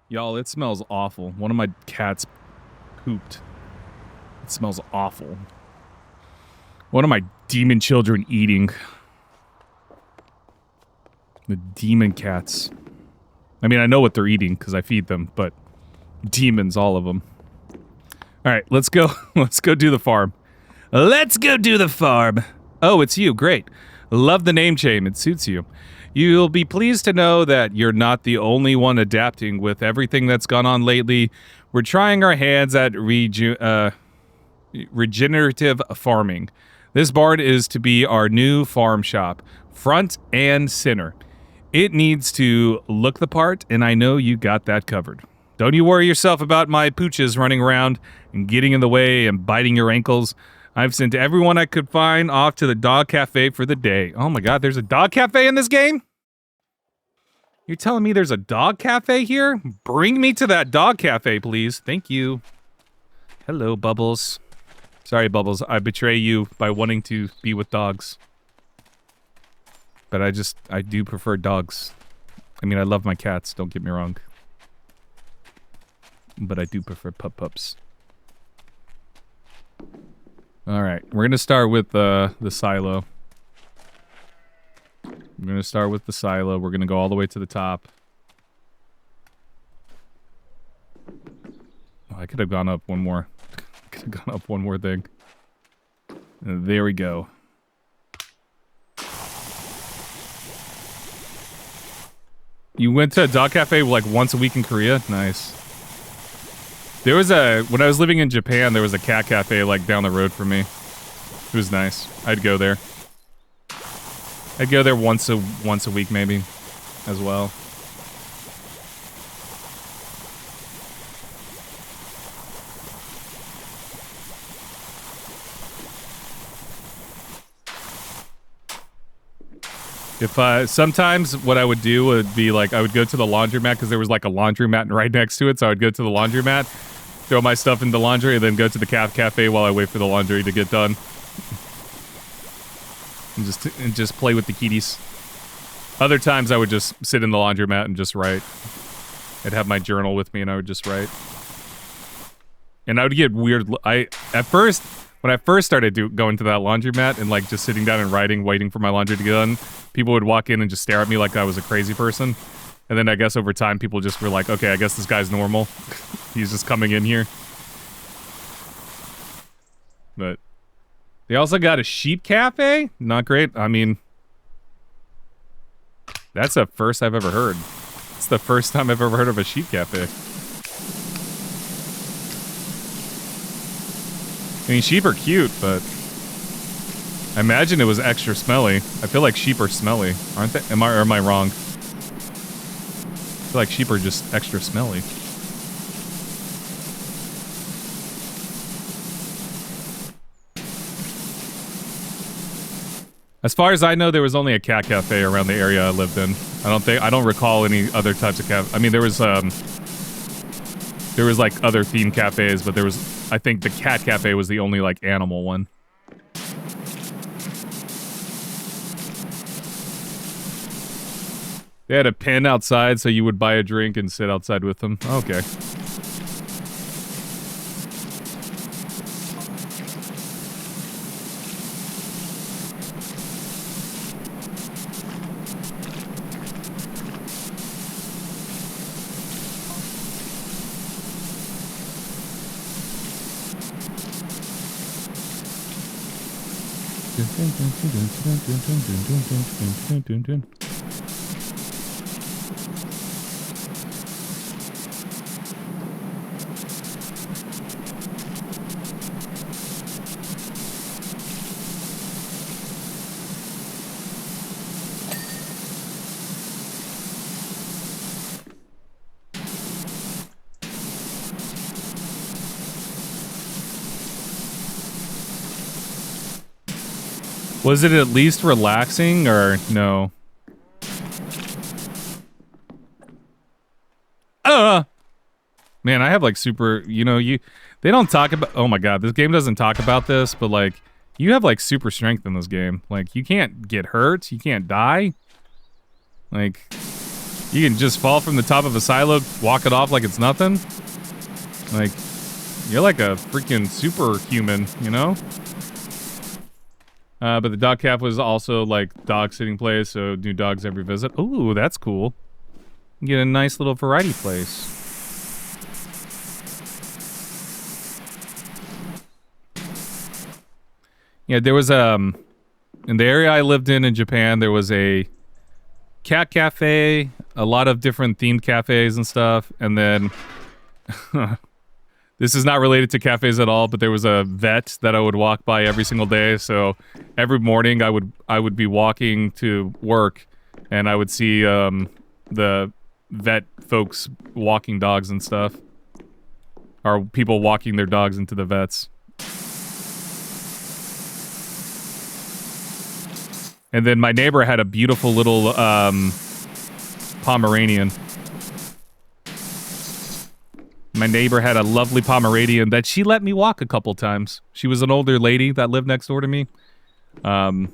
Y'all, it smells awful. One of my cats pooped. It smells awful. One of my demon children eating. The demon cats. I mean, I know what they're eating because I feed them, but demons, all of them. All right, let's go. Let's go do the farm. Let's go do the farm. Oh, it's you. Great. Love the name change. It suits you. You'll be pleased to know that you're not the only one adapting with everything that's gone on lately. We're trying our hands at regenerative farming. This barn is to be our new farm shop, front and center. It needs to look the part, and I know you got that covered. Don't you worry yourself about my pooches running around and getting in the way and biting your ankles. I've sent everyone I could find off to the dog cafe for the day. Oh my god, there's a dog cafe in this game? You're telling me there's a dog cafe here? Bring me to that dog cafe, please. Thank you. Hello, Bubbles. Sorry, Bubbles. I betray you by wanting to be with dogs. But I do prefer dogs. I mean, I love my cats, don't get me wrong. But I do prefer pups. Alright, we're gonna start with the silo. We're gonna start with the silo. We're gonna go all the way to the top. Oh, I could have gone up one more. Could have gone up one more thing. There we go. You went to a dog cafe like once a week in Korea? Nice. There was when I was living in Japan, there was a cat cafe like down the road from me. It was nice. I'd go there. I'd go there once a week maybe, as well. If sometimes what I would do would be like I would go to the laundromat because there was like a laundromat right next to it, so I would go to the laundromat, throw my stuff in the laundry, and then go to the cafe while I wait for the laundry to get done. And just play with the kitties. Other times I would just sit in the laundromat and just write. I'd have my journal with me and I would just write. And I would get weird. When I first started going to that laundromat and like just sitting down and writing, waiting for my laundry to get done, people would walk in and just stare at me like I was a crazy person. And then I guess over time people just were like, okay, I guess this guy's normal. He's just coming in here. But they also got a sheep cafe? Not great. I mean, that's the first I've ever heard. It's the first time I've ever heard of a sheep cafe. I mean, sheep are cute, but I imagine it was extra smelly. I feel like sheep are smelly, aren't they? Am I wrong? I feel like sheep are just extra smelly. As far as I know, there was only a cat cafe around the area I lived in. I don't recall any other types of cafe. I mean, there was like other themed cafes, but I think the cat cafe was the only like animal one. They had a pen outside, so you would buy a drink and sit outside with them. Okay. Was it at least relaxing or no? Man, I have like super, they don't talk about, oh my god, this game doesn't talk about this, but like, you have like super strength in this game. Like, you can't get hurt, you can't die. Like, You can just fall from the top of a silo, walk it off like it's nothing. Like, you're like a freaking superhuman, you know? But the dog cafe was also like dog sitting place, so new dogs every visit. Ooh, that's cool. You get a nice little variety place. Yeah, there was in the area I lived in Japan, there was a cat cafe, a lot of different themed cafes and stuff, and then this is not related to cafes at all, but there was a vet that I would walk by every single day. So every morning I would be walking to work, and I would see the vet folks walking dogs and stuff, or people walking their dogs into the vets. And then my neighbor had a beautiful little Pomeranian. My neighbor had a lovely Pomeranian that she let me walk a couple times. She was an older lady that lived next door to me. And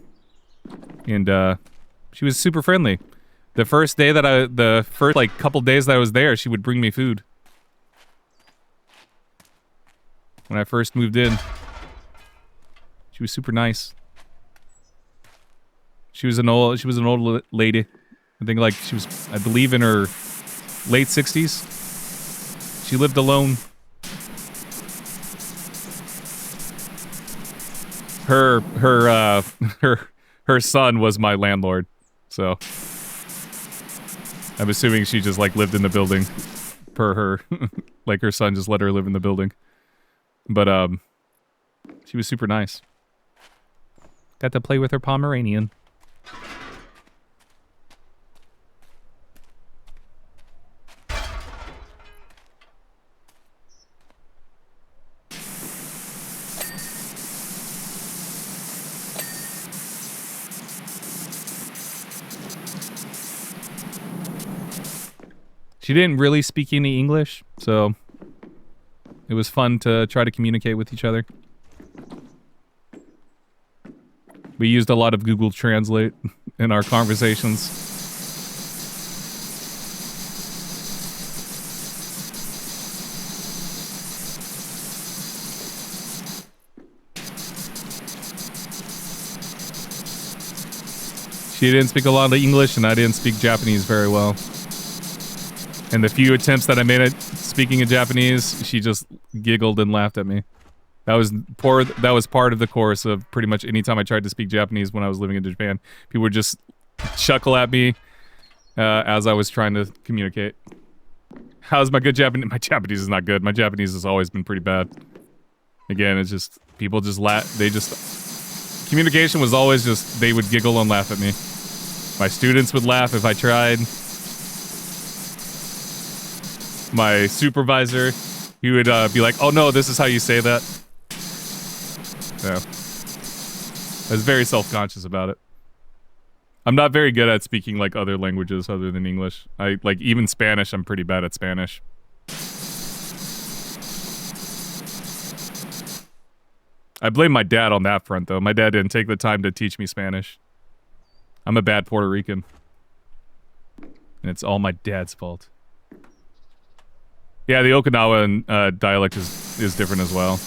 she was super friendly. The first like couple days that I was there, she would bring me food. When I first moved in. She was super nice. She was an old lady. I think like she was, I believe, in her late 60s. She lived alone. Her son was my landlord. So I'm assuming she just like lived in the building per her. Like her son just let her live in the building. But she was super nice. Got to play with her Pomeranian. She didn't really speak any English, so it was fun to try to communicate with each other. We used a lot of Google Translate in our conversations. She didn't speak a lot of English, and I didn't speak Japanese very well. And the few attempts that I made at speaking in Japanese, she just giggled and laughed at me. That was part of the course of pretty much any time I tried to speak Japanese when I was living in Japan. People would just chuckle at me as I was trying to communicate. How's my good Japanese? My Japanese is not good. My Japanese has always been pretty bad. Again, it's just, people just laugh. Communication was always just, they would giggle and laugh at me. My students would laugh if I tried. My supervisor, he would be like, "Oh no, this is how you say that." Yeah. I was very self-conscious about it. I'm not very good at speaking like other languages other than English. I like even Spanish, I'm pretty bad at Spanish. I blame my dad on that front though. My dad didn't take the time to teach me Spanish. I'm a bad Puerto Rican. And it's all my dad's fault. Yeah, the Okinawan dialect is different as well.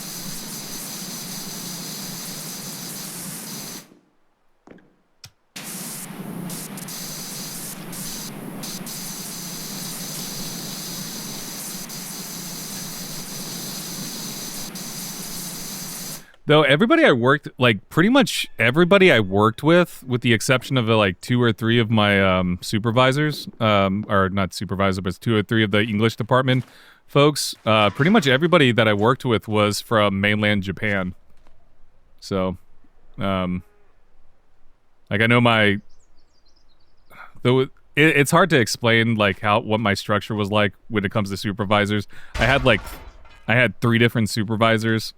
Though everybody I worked, like pretty much everybody I worked with the exception of like 2 or 3 of my supervisors, or not supervisor, but 2 or 3 of the English department folks, pretty much everybody that I worked with was from mainland Japan. So, like I know it's hard to explain like what my structure was like when it comes to supervisors. I had 3 different supervisors.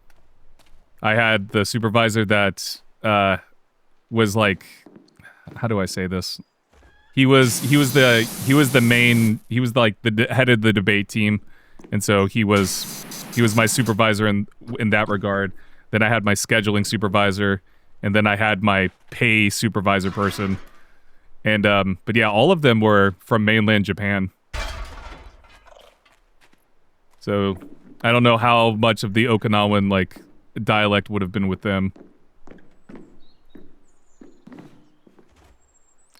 I had the supervisor that was like, how do I say this? He was the head of the debate team, and so he was my supervisor in that regard. Then I had my scheduling supervisor, and then I had my pay supervisor person, And but yeah, all of them were from mainland Japan. So I don't know how much of the Okinawan like dialect would have been with them.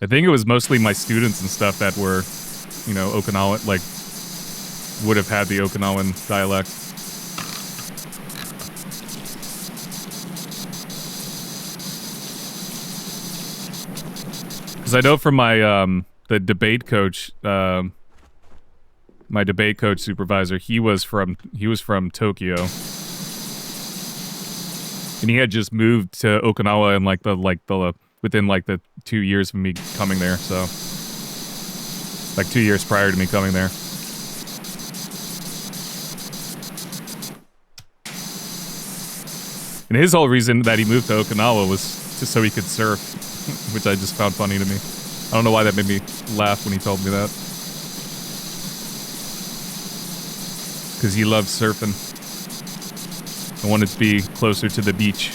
I think it was mostly my students and stuff that were, you know, Okinawan, like, would have had the Okinawan dialect. Because I know from my, the debate coach, my debate coach supervisor, he was from Tokyo. And he had just moved to Okinawa in within like the 2 years of me coming there, so like 2 years prior to me coming there. And his whole reason that he moved to Okinawa was just so he could surf, which I just found funny to me. I don't know why that made me laugh when he told me that. Because he loves surfing. I wanted to be closer to the beach.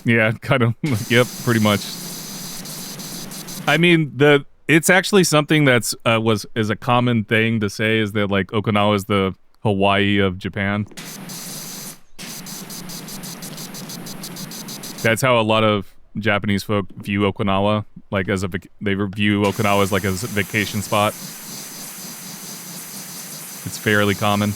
Yeah, kind of. Yep, pretty much. I mean, it's actually something that's is a common thing to say, is that like Okinawa is the Hawaii of Japan. That's how a lot of Japanese folk view Okinawa, like as they view Okinawa as like a vacation spot. It's fairly common.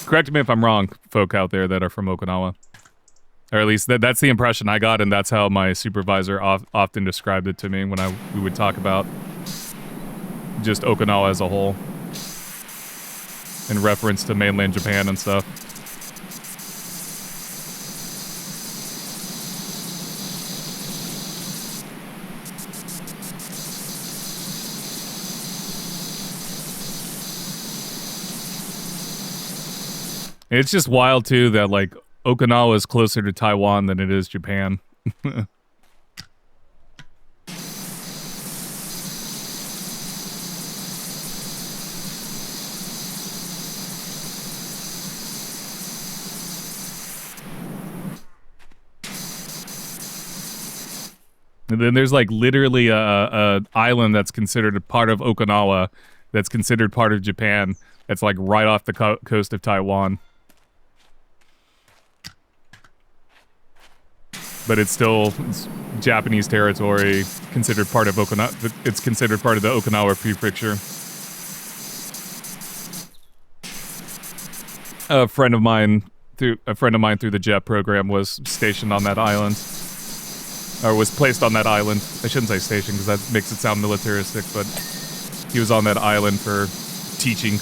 Correct me if I'm wrong, folk out there that are from Okinawa. Or at least that's the impression I got, and that's how my supervisor often described it to me when we would talk about just Okinawa as a whole. In reference to mainland Japan and stuff. It's just wild, too, that, like, Okinawa is closer to Taiwan than it is Japan. And then there's, like, literally a island that's considered a part of Okinawa that's considered part of Japan that's, like, right off the coast of Taiwan. But it's Japanese territory, considered part of Okinawa. It's considered part of the Okinawa prefecture. A friend of mine through the JET program was stationed on that island, or was placed on that island. I shouldn't say station because that makes it sound militaristic, but he was on that island for teaching.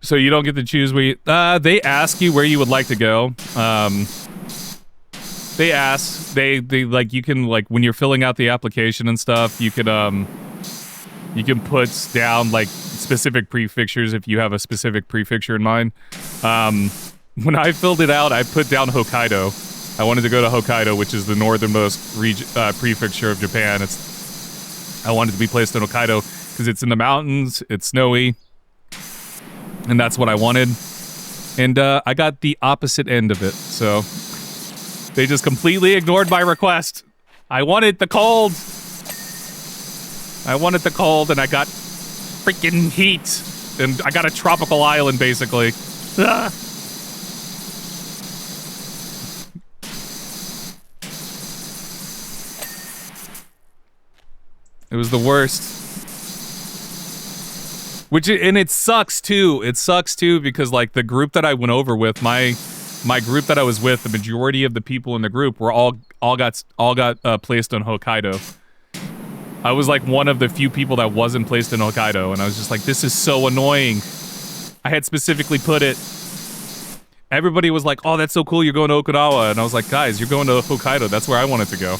So you don't get to choose where you... they ask you where you would like to go. They ask... They like, you can, like, when you're filling out the application and stuff, you can put down, like, specific prefectures if you have a specific prefecture in mind. When I filled it out, I put down Hokkaido. I wanted to go to Hokkaido, which is the northernmost prefecture of Japan. I wanted to be placed in Hokkaido because it's in the mountains, it's snowy, and that's what I wanted. And I got the opposite end of it, so they just completely ignored my request. I wanted the cold. And I got freaking heat. And I got a tropical island, basically. Ah. It was the worst. And it sucks too. It sucks too because, like, the group that I went over with, my group that I was with, the majority of the people in the group were all all got placed on Hokkaido. I was like one of the few people that wasn't placed in Hokkaido, and I was just like, this is so annoying. I had specifically put it. Everybody was like, oh, that's so cool, you're going to Okinawa. And I was like, guys, you're going to Hokkaido. That's where I wanted to go.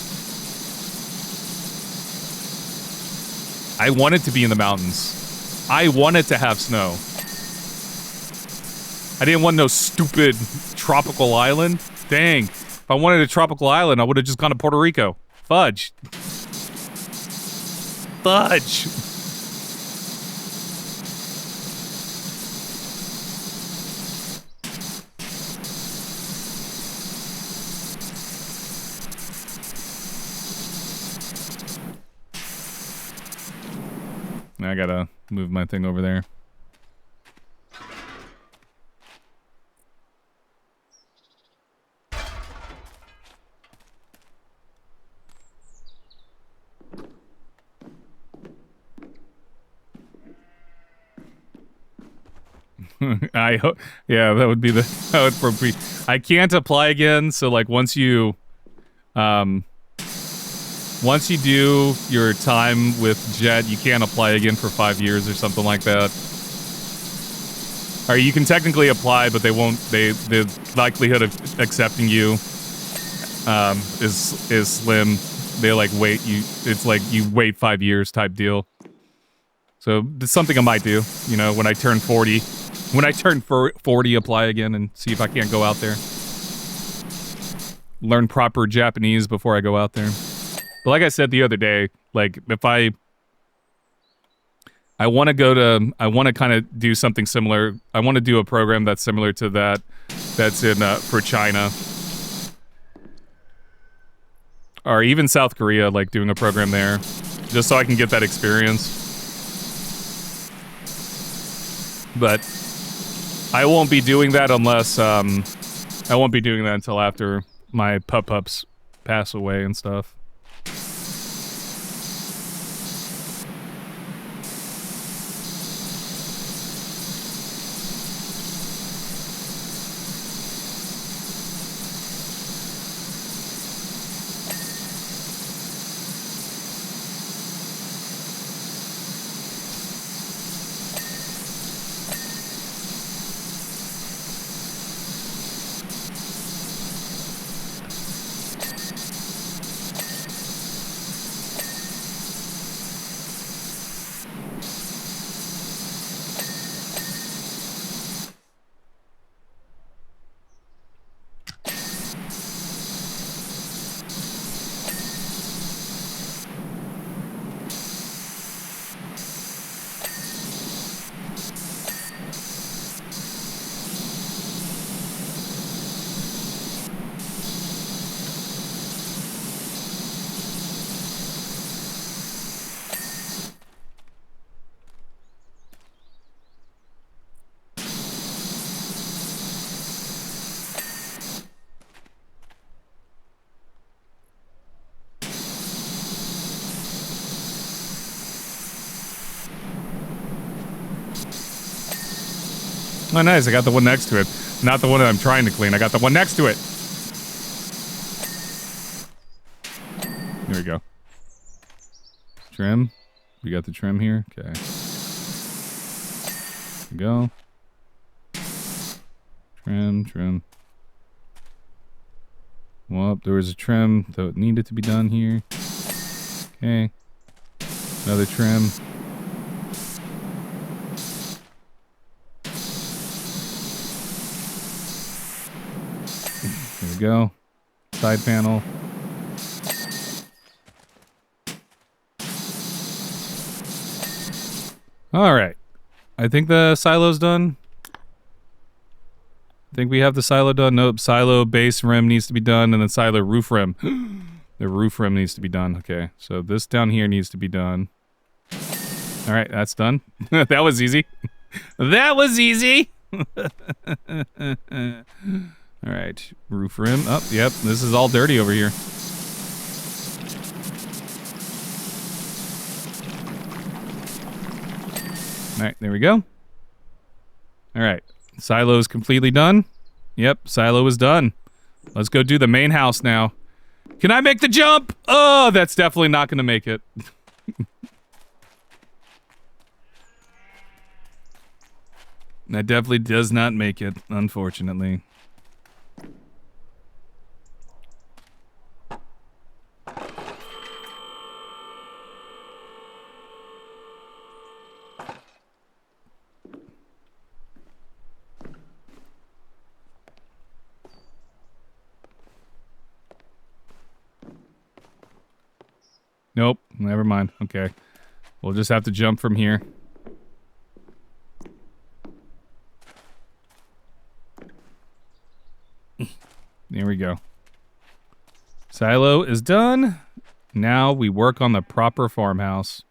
I wanted to be in the mountains. I wanted to have snow. I didn't want no stupid tropical island. Dang. If I wanted a tropical island, I would have just gone to Puerto Rico. Fudge. Fudge. I gotta move my thing over there. I hope, yeah, that would be the, that would probably, I can't apply again, so like once you do your time with Jet, you can't apply again for 5 years or something like that. Or you can technically apply, but they won't, the likelihood of accepting you is slim. They like wait, it's like you wait 5 years type deal. So it's something I might do, you know, when I turn 40. When I turn 40, apply again and see if I can't go out there. Learn proper Japanese before I go out there. But like I said the other day, like if I want to kind of do something similar. I want to do a program that's similar to that's in for China. Or even South Korea, like doing a program there. Just so I can get that experience. But I won't be doing that unless, I won't be doing that until after my pups pass away and stuff. Oh, nice. I got the one next to it. Not the one that I'm trying to clean. I got the one next to it. Here we go. Trim. We got the trim here. Okay. Here we go. Trim. Well, there was a trim that needed to be done here. Okay. Another trim. There we go. Side panel. All right. I think the silo's done. I think we have the silo done. Nope. Silo base rim needs to be done, and then silo roof rim. The roof rim needs to be done. Okay. So this down here needs to be done. All right. That's done. That was easy. That was easy. All right, roof rim. Oh, yep, this is all dirty over here. All right, there we go. All right, silo is completely done. Yep, silo is done. Let's go do the main house now. Can I make the jump? Oh, that's definitely not going to make it. That definitely does not make it, unfortunately. Nope, never mind. Okay. We'll just have to jump from here. There we go. Silo is done. Now we work on the proper farmhouse.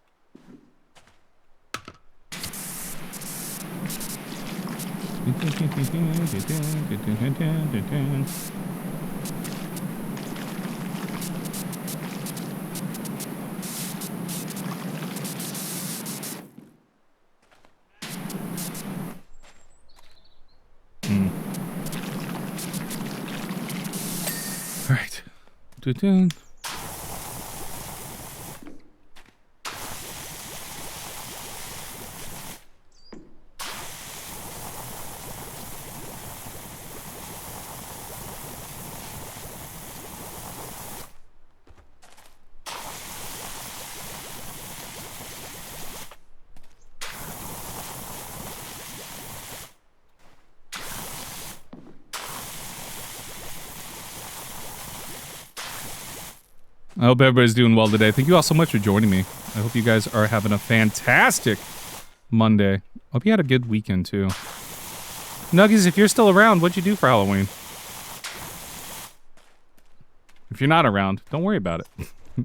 All right. I hope everybody's doing well today. Thank you all so much for joining me. I hope you guys are having a fantastic Monday. Hope you had a good weekend, too. Nuggies, if you're still around, what'd you do for Halloween? If you're not around, don't worry about it.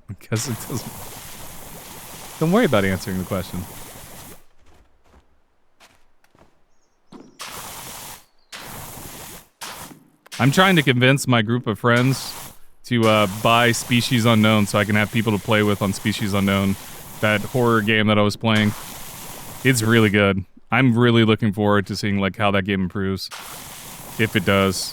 Because it doesn't... Don't worry about answering the question. I'm trying to convince my group of friends to buy Species Unknown so I can have people to play with on Species Unknown, that horror game that I was playing. It's really good. I'm really looking forward to seeing like how that game improves, if it does.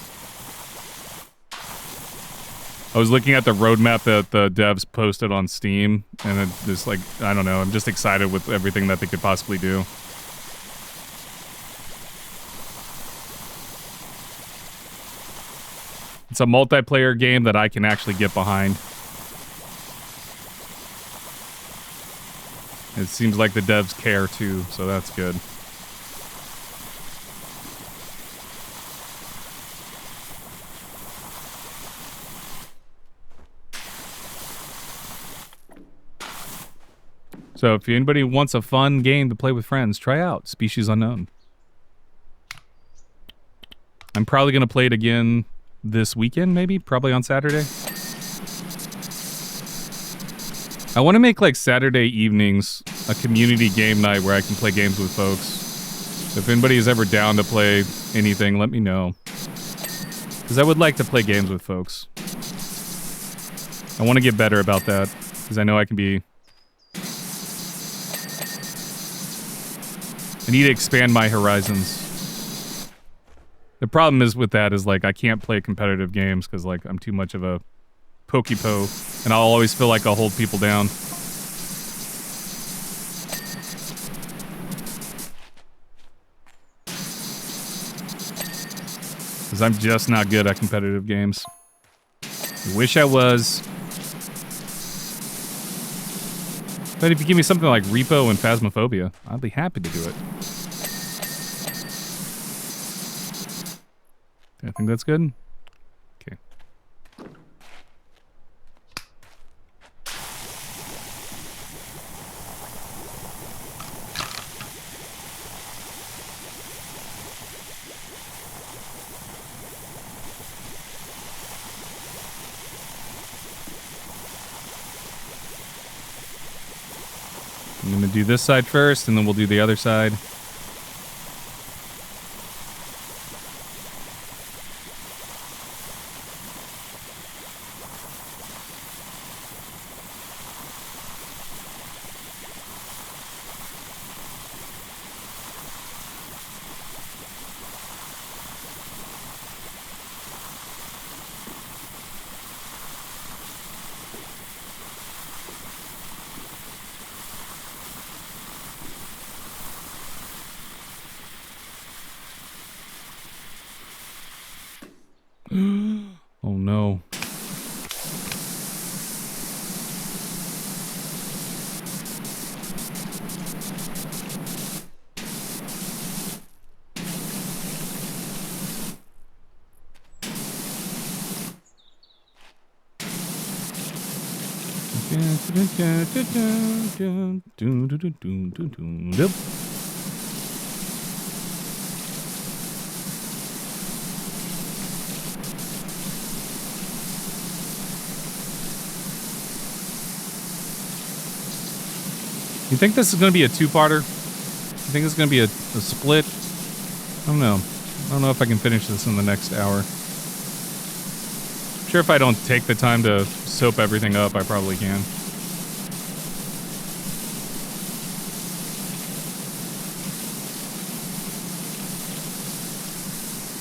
I was looking at the roadmap that the devs posted on Steam, and it just like, I don't know, I'm just excited with everything that they could possibly do. It's a multiplayer game that I can actually get behind. It seems like the devs care too, so that's good. So if anybody wants a fun game to play with friends, try out Species Unknown. I'm probably going to play it again this weekend, maybe, probably on Saturday. I want to make like Saturday evenings a community game night where I can play games with folks. If anybody is ever down to play anything, let me know. Because I would like to play games with folks. I want to get better about that, because I know I can be... I need to expand my horizons. The problem is with that is, like, I can't play competitive games because, like, I'm too much of a pokey-po, and I'll always feel like I'll hold people down. Because I'm just not good at competitive games. I wish I was. But if you give me something like Repo and Phasmophobia, I'd be happy to do it. I think that's good. Okay. I'm going to do this side first, and then we'll do the other side. You think this is going to be a two-parter? You think it's going to be a split? I don't know. I don't know if I can finish this in the next hour. I'm sure if I don't take the time to soap everything up, I probably can.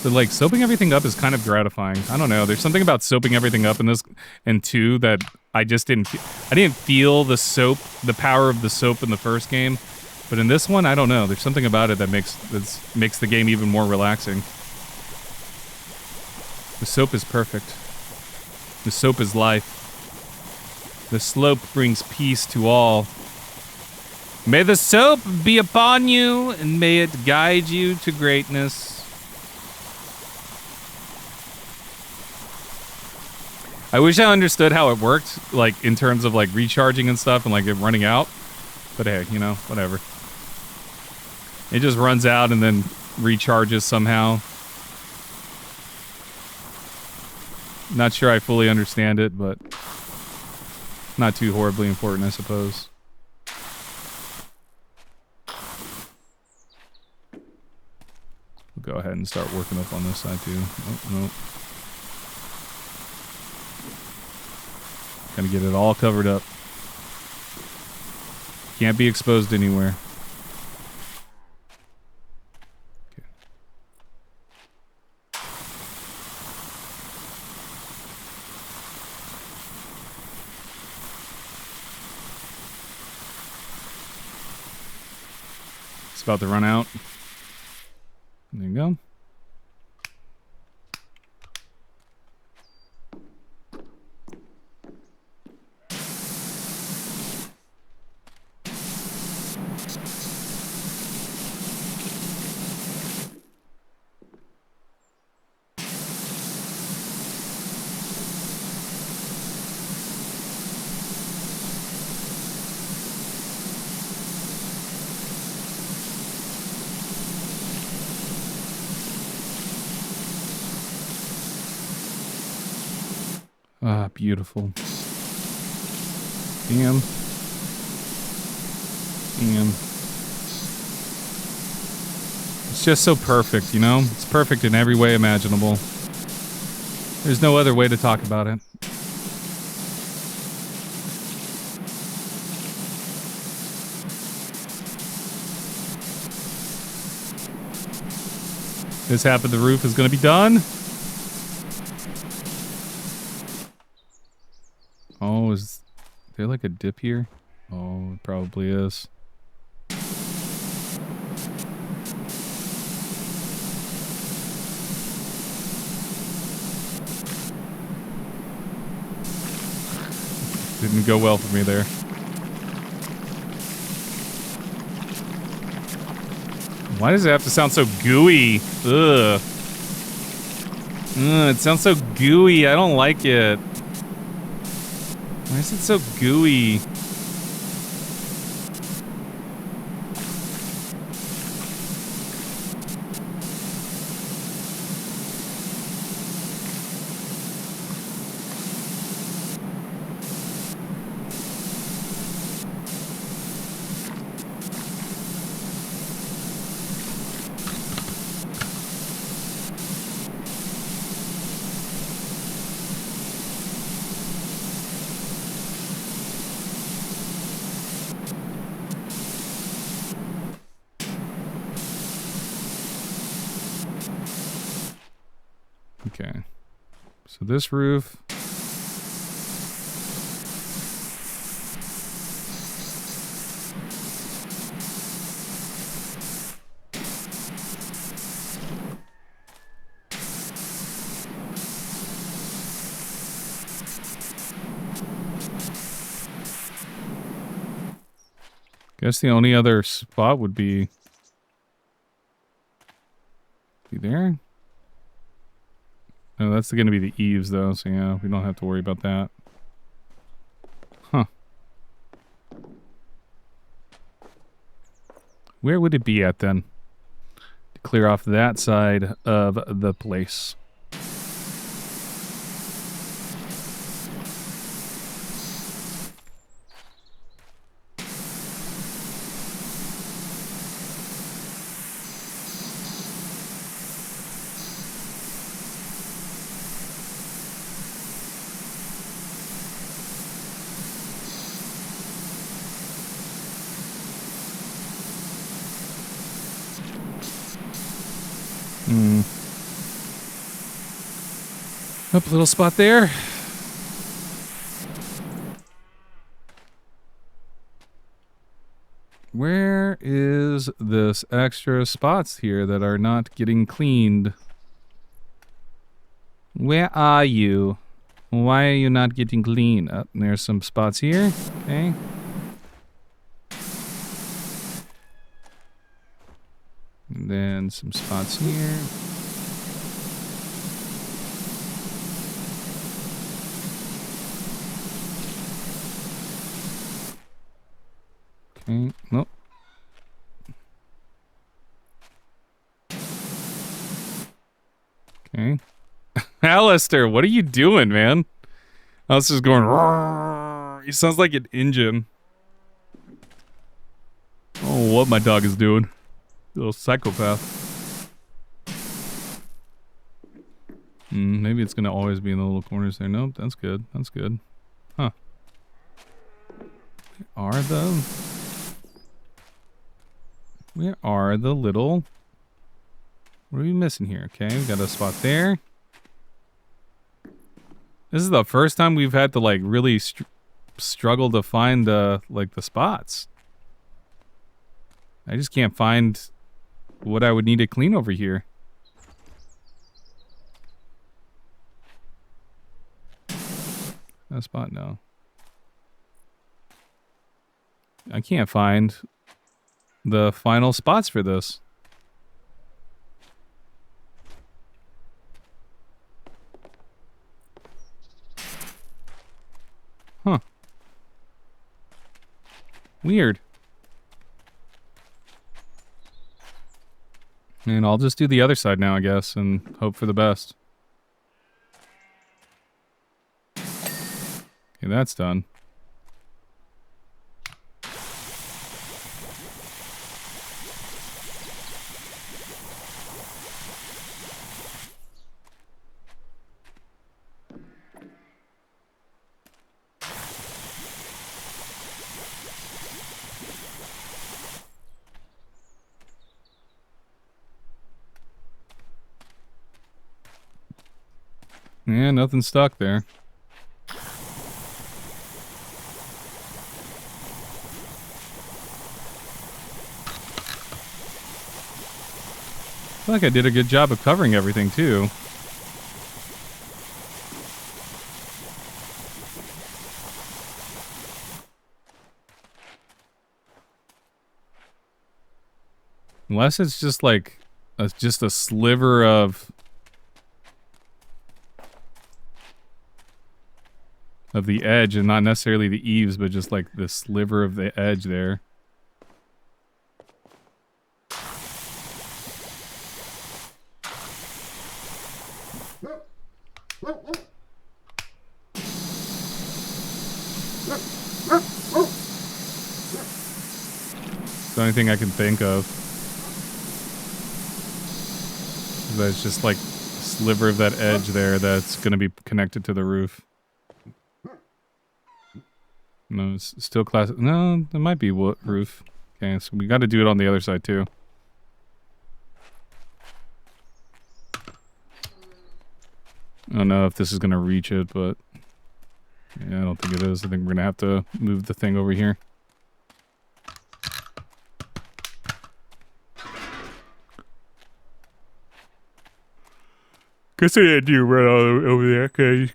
But like soaping everything up is kind of gratifying. I don't know. There's something about soaping everything up in this and two that I just didn't. I didn't feel the soap, the power of the soap in the first game, but in this one, I don't know. There's something about it that makes the game even more relaxing. The soap is perfect. The soap is life. The slope brings peace to all. May the soap be upon you, and may it guide you to greatness. I wish I understood how it worked, like, in terms of, like, recharging and stuff and, like, it running out. But hey, you know, whatever. It just runs out and then recharges somehow. Not sure I fully understand it, but not too horribly important, I suppose. We'll go ahead and start working up on this side, too. Oh, no. Gotta get it all covered up. Can't be exposed anywhere. Okay. It's about to run out. There you go. Ah, beautiful. Damn. Damn. It's just so perfect, you know? It's perfect in every way imaginable. There's no other way to talk about it. This half of the roof is going to be done. Oh, is there like a dip here? Oh, it probably is. Didn't go well for me there. Why does it have to sound so gooey? Ugh. It sounds so gooey. I don't like it. Why is it so gooey? Okay. So this roof. Guess the only other spot would be there. No, that's going to be the eaves, though, so yeah, we don't have to worry about that. Huh. Where would it be at then? To clear off that side of the place. Up a little spot there. Where is this extra spots here that are not getting cleaned? Where are you? Why are you not getting clean? Oh, there's some spots here. Okay. And then some spots here. Okay, nope. Okay. Alistair, what are you doing, man? Alistair's going, roar. He sounds like an engine. Oh, what my dog is doing. Little psychopath. Maybe it's gonna always be in the little corners there. Nope, that's good. That's good. Huh. Where are the little... What are we missing here? Okay, we got a spot there. This is the first time we've had to, like, really struggle to find, like, the spots. I just can't find what I would need to clean over here. That spot, no. I can't find the final spots for this. Huh. Weird. And I'll just do the other side now, I guess, and hope for the best. Okay, that's done. Yeah, nothing stuck there. I feel like I did a good job of covering everything, too. Unless it's just like just a sliver of the edge, and not necessarily the eaves, but just like the sliver of the edge there. It's the only thing I can think of. That's just like a sliver of that edge there that's going to be connected to the roof. No, it's still classic. No, it might be wood roof. Okay, so we got to do it on the other side too. I don't know if this is going to reach it, but yeah, I don't think it is. I think we're going to have to move the thing over here. Guess I didn't do right over there. Okay,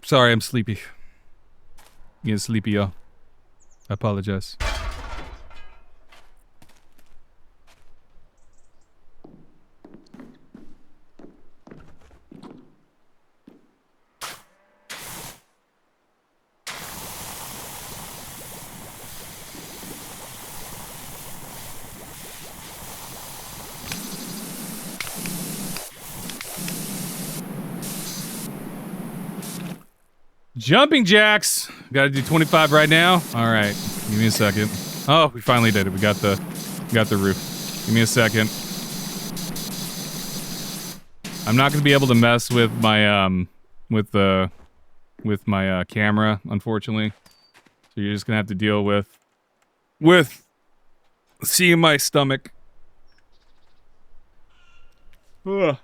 sorry, I'm sleepy. Getting sleepy, y'all. I apologize. Jumping jacks. Gotta do 25 right now. All right, give me a second. Oh, we finally did it. We got the roof. Give me a second. I'm not gonna be able to mess with my camera, unfortunately. So you're just gonna have to deal with seeing my stomach. Ugh.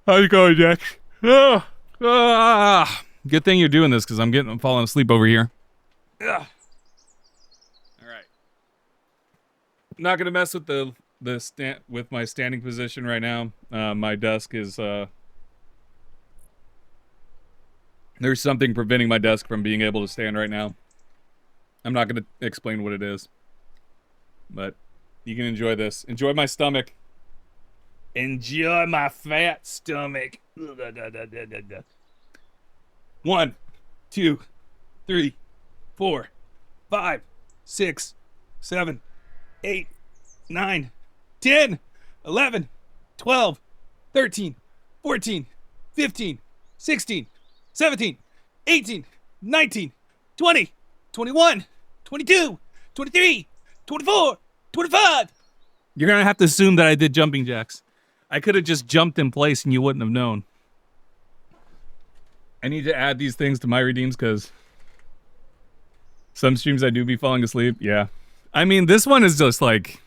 How's it going, Jack? Ugh. Ah. Good thing you're doing this because I'm falling asleep over here. Ugh. All right. I'm not gonna mess with with my standing position right now. My desk is there's something preventing my desk from being able to stand right now. I'm not gonna explain what it is, but you can enjoy this. Enjoy my stomach. Enjoy my fat stomach. 1, 2, 3, 4, 5, 6, 7, 8, 9, 10, 11, 12, 13, 14, 15, 16, 17, 18, 19, 20, 21, 22, 23, 24, 25. You're gonna have to assume that I did jumping jacks. I could have just jumped in place and you wouldn't have known. I need to add these things to my redeems because some streams I do be falling asleep. Yeah. I mean, this one is just like,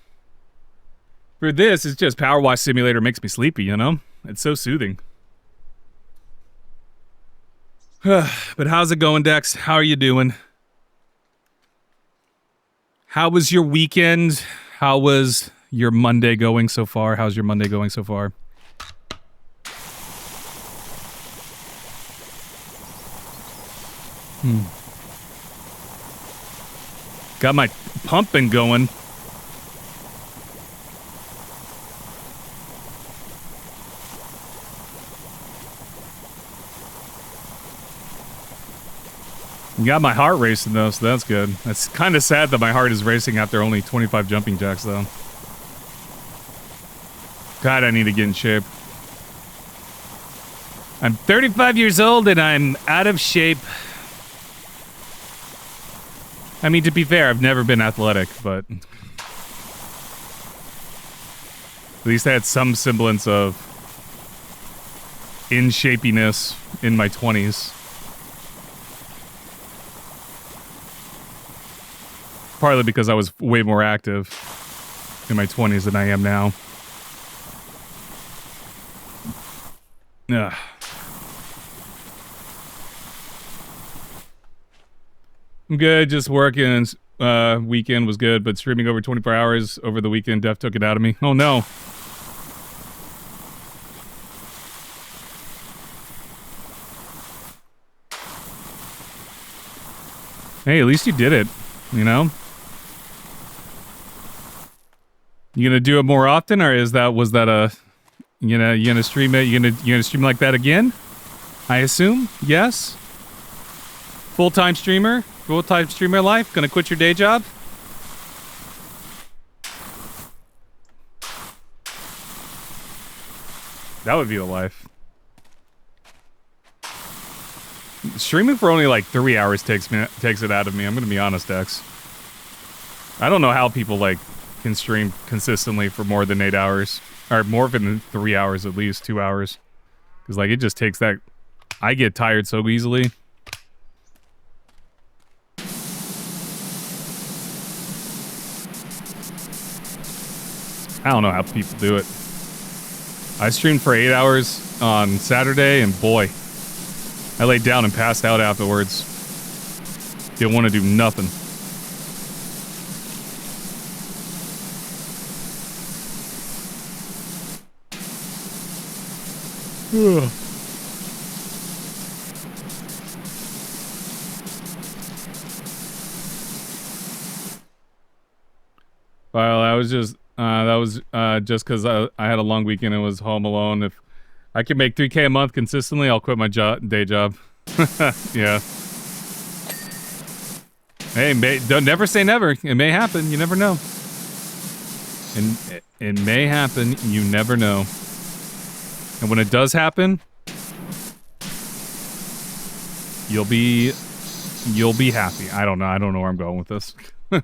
for this, it's just PowerWash Simulator makes me sleepy, you know? It's so soothing. But how's it going, Dex? How are you doing? How was your weekend? How was your Monday going so far? How's your Monday going so far? Got my pumping going. Got my heart racing though, so that's good. It's kind of sad that my heart is racing after only 25 jumping jacks though. God, I need to get in shape. I'm 35 years old and I'm out of shape. I mean, to be fair, I've never been athletic, but at least I had some semblance of in-shapiness in my 20s. Partly because I was way more active in my 20s than I am now. Ugh. I'm good, just working. Weekend was good, but streaming over 24 hours over the weekend, Def took it out of me. Oh no. Hey, at least you did it, you know? You gonna do it more often, or was that a, you gonna stream it? You gonna stream like that again? I assume, yes. Full-time streamer life. Gonna quit your day job. That would be the life. Streaming for only like 3 hours takes it out of me. I'm gonna be honest, Dex. I don't know how people like can stream consistently for more than 8 hours, or more than 3 hours, at least 2 hours, because like it just takes that. I get tired so easily. I don't know how people do it. I streamed for 8 hours on Saturday, and boy, I laid down and passed out afterwards. Didn't want to do nothing. Well, that was just because I had a long weekend and was home alone. If I can make 3K a month consistently, I'll quit my day job. Yeah. Hey, don't never say never. It may happen. You never know. And it may happen. You never know. And when it does happen, You'll be happy. I don't know. I don't know where I'm going with this. I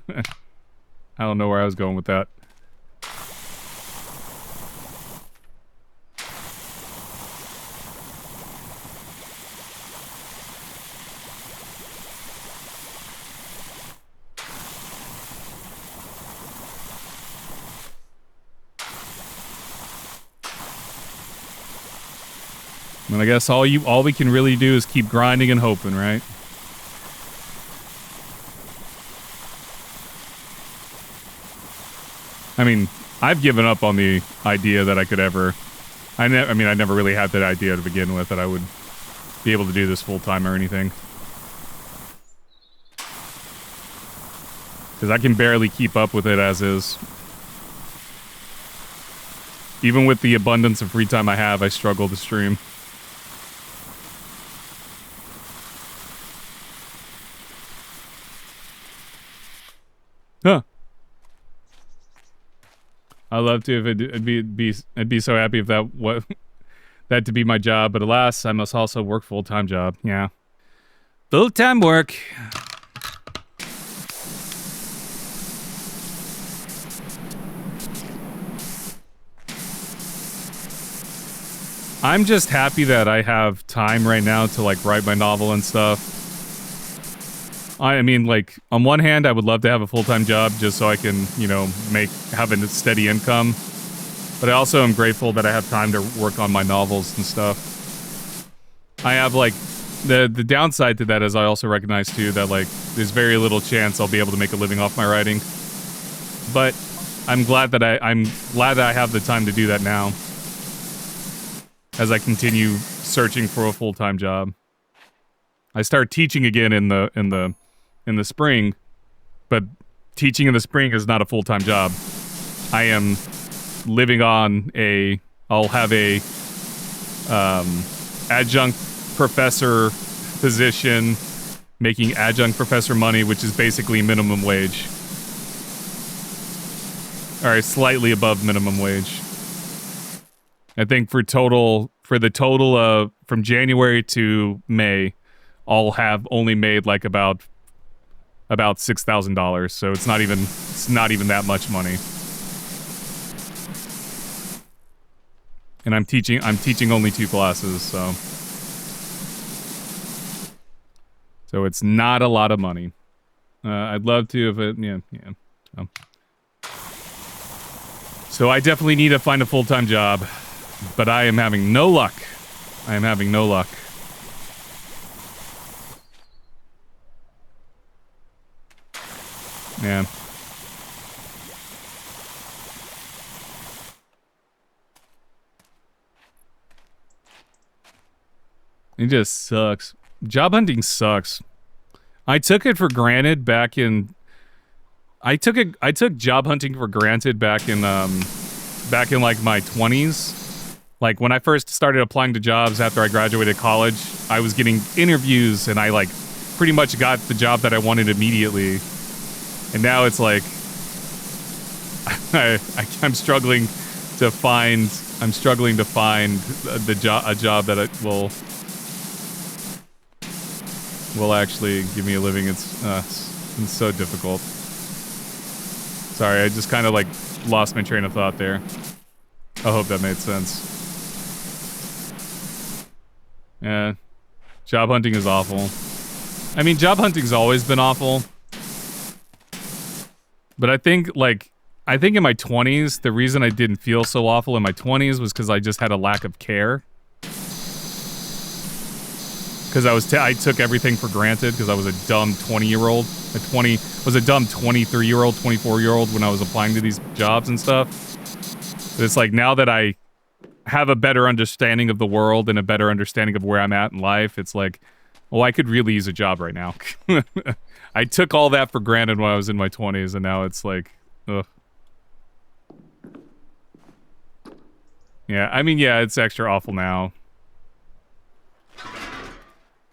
don't know where I was going with that. And I guess all we can really do is keep grinding and hoping, right? I mean, I've given up on the idea that I could ever... I never really had that idea to begin with, that I would be able to do this full-time or anything. Because I can barely keep up with it as is. Even with the abundance of free time I have, I struggle to stream. Huh. I'd love to if I'd be so happy if that to be my job, but alas, I must also work full-time job. Yeah. Full-time work. I'm just happy that I have time right now to like write my novel and stuff. I mean, like, on one hand, I would love to have a full-time job just so I can, you know, have a steady income. But I also am grateful that I have time to work on my novels and stuff. I have, like, the downside to that is I also recognize, too, that, like, there's very little chance I'll be able to make a living off my writing. But I'm glad that I have the time to do that now, as I continue searching for a full-time job. I start teaching again in the spring, but teaching in the spring is not a full-time job. I am living on I'll have a adjunct professor position, making adjunct professor money, which is basically minimum wage. Or slightly above minimum wage. I think for the total from January to May, I'll have only made like about $6,000, so it's not even that much money. And I'm teaching only 2 classes, so it's not a lot of money. I'd love to if it, yeah. So I definitely need to find a full-time job, but I am having no luck. Yeah. It just sucks. Job hunting sucks. I took it for granted back in... I took job hunting for granted back in like my 20s. Like when I first started applying to jobs after I graduated college, I was getting interviews and I like pretty much got the job that I wanted immediately. And now it's like I'm struggling to find a job that will actually give me a living. It's so difficult. Sorry, I just kind of like lost my train of thought there. I hope that made sense. Yeah, job hunting is awful. I mean, job hunting's always been awful. But I think in my 20s, the reason I didn't feel so awful in my 20s was because I just had a lack of care. Because I took everything for granted because I was a dumb 20-year-old. Was a dumb 23-year-old, 24-year-old when I was applying to these jobs and stuff. But it's like now that I have a better understanding of the world and a better understanding of where I'm at in life, it's like, well, I could really use a job right now. I took all that for granted when I was in my 20s, and now it's like, ugh. Yeah, I mean, yeah, it's extra awful now.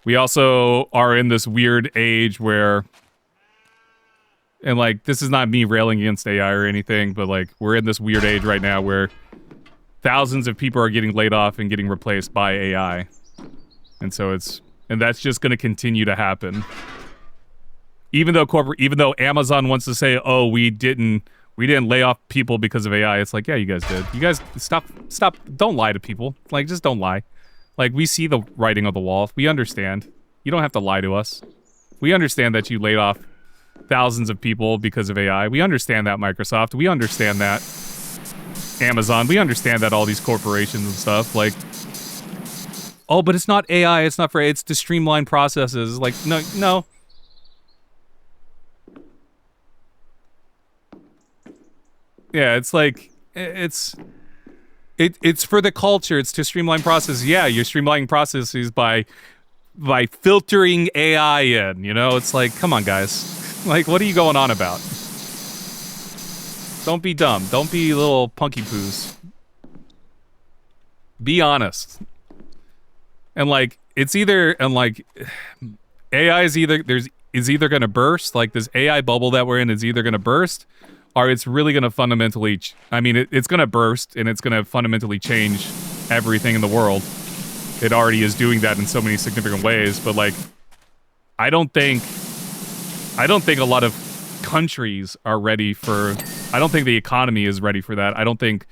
We also are in this weird age where, and like, this is not me railing against AI or anything, but like, we're in this weird age right now where thousands of people are getting laid off and getting replaced by AI. And so it's And that's just going to continue to happen. Even though Amazon wants to say, "Oh, we didn't lay off people because of AI." It's like, yeah, you guys did. You guys stop. Don't lie to people. Like, just don't lie. Like, we see the writing on the wall. We understand. You don't have to lie to us. We understand that you laid off thousands of people because of AI. We understand that, Microsoft. We understand that, Amazon. We understand that, all these corporations and stuff. Like, oh, but it's not AI. It's not it's to streamline processes. Like, no. Yeah, it's like, it's for the culture. It's to streamline processes. Yeah, you're streamlining processes by filtering AI in, you know? It's like, come on, guys. Like, what are you going on about? Don't be dumb. Don't be little punky poos. Be honest. And like, AI is either going to burst, like this AI bubble that we're in is either going to burst, or it's really going to fundamentally, it's going to burst and it's going to fundamentally change everything in the world. It already is doing that in so many significant ways, but like, I don't think a lot of countries are ready for, I don't think the economy is ready for that. I don't think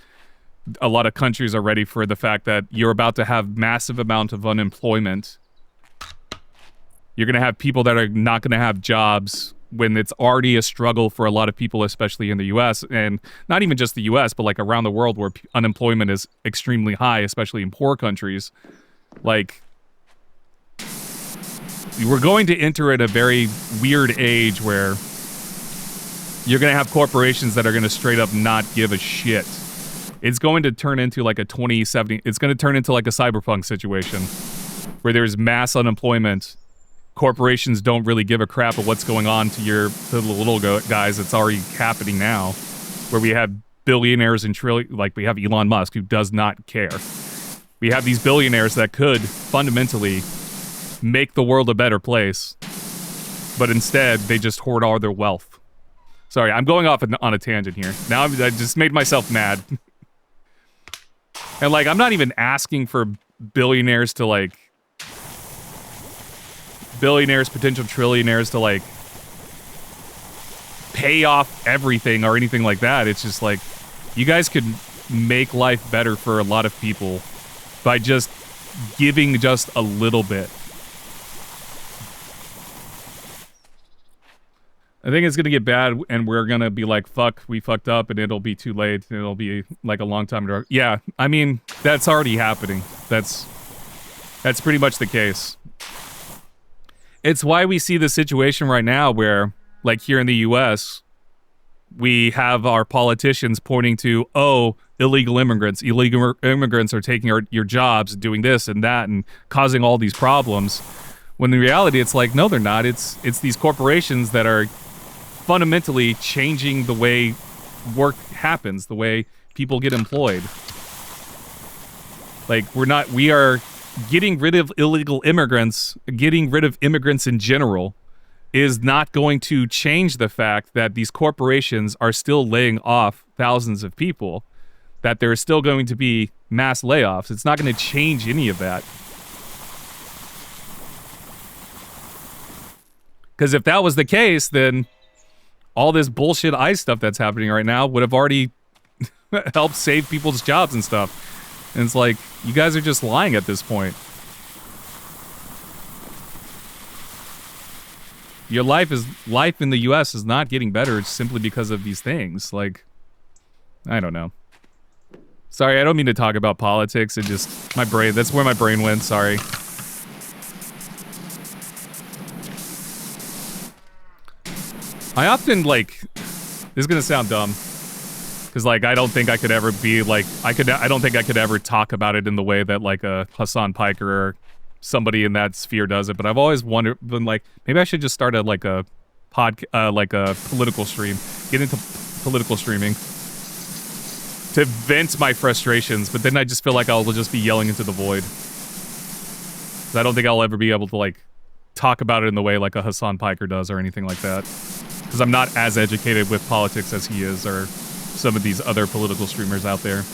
a lot of countries are ready for the fact that you're about to have massive amount of unemployment. You're going to have people that are not going to have jobs when it's already a struggle for a lot of people, especially in the US, and not even just the US, but like around the world where unemployment is extremely high, especially in poor countries. Like, we're going to enter at a very weird age where you're going to have corporations that are going to straight up not give a shit. It's going to turn into like a 2070, it's going to turn into like a cyberpunk situation where there's mass unemployment. Corporations don't really give a crap of what's going on to the little guys. It's already happening now, where we have billionaires and like we have Elon Musk, who does not care. We have these billionaires that could fundamentally make the world a better place, but instead they just hoard all their wealth. Sorry, I'm going off on a tangent here. Now I just made myself mad. And like, I'm not even asking for billionaires, potential trillionaires to like pay off everything or anything like that. It's just like, you guys could make life better for a lot of people by just giving just a little bit. I think it's going to get bad, and we're going to be like, fuck, we fucked up, and it'll be too late, and it'll be like a long time ago. Yeah, I mean, that's already happening. That's pretty much the case. It's why we see the situation right now where, like here in the US, we have our politicians pointing to, oh, illegal immigrants. Illegal immigrants are taking your jobs, doing this and that, and causing all these problems. When in reality, it's like, no, they're not. It's these corporations that are fundamentally changing the way work happens, the way people get employed. Like, we are getting rid of illegal immigrants, getting rid of immigrants in general, is not going to change the fact that these corporations are still laying off thousands of people, that there are still going to be mass layoffs. It's not going to change any of that. Because if that was the case, then all this bullshit ICE stuff that's happening right now would have already helped save people's jobs and stuff. And it's like, you guys are just lying at this point. Your life in the US is not getting better simply because of these things. Like, I don't know. Sorry, I don't mean to talk about politics. It just, my brain, that's where my brain went, sorry. I often, like, this is gonna sound dumb, because, like, I don't think I could ever be, like, I don't think I could ever talk about it in the way that, like, a Hassan Piker or somebody in that sphere does it, but I've always wondered, been like, maybe I should just start like a political stream, get into political streaming, to vent my frustrations, but then I just feel like I'll just be yelling into the void. I don't think I'll ever be able to, like, talk about it in the way like a Hassan Piker does or anything like that. Because I'm not as educated with politics as he is, or some of these other political streamers out there.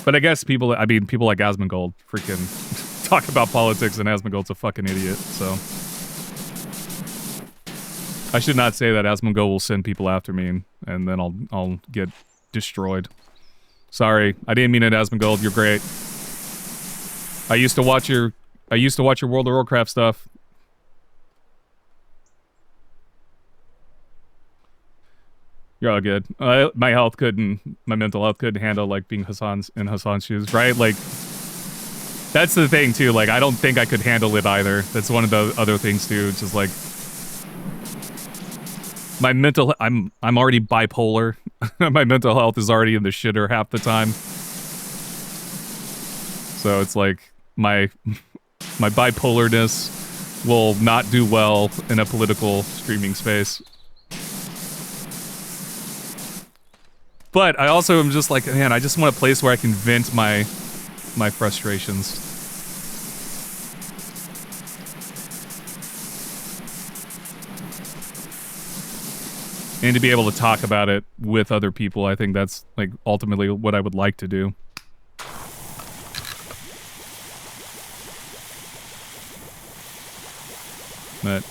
But I guess people like Asmongold freaking talk about politics, and Asmongold's a fucking idiot, so. I should not say that. Asmongold will send people after me, and then I'll get destroyed. Sorry, I didn't mean it, Asmongold. You're great. I used to watch your World of Warcraft stuff. You're all good. My mental health couldn't handle like being in Hassan's shoes, right? Like, that's the thing too. Like, I don't think I could handle it either. That's one of the other things too. It's just like my mental. I'm already bipolar. My mental health is already in the shitter half the time. So it's like my bipolarness will not do well in a political streaming space. But I also am just like, man, I just want a place where I can vent my frustrations. And to be able to talk about it with other people, I think that's like ultimately what I would like to do. But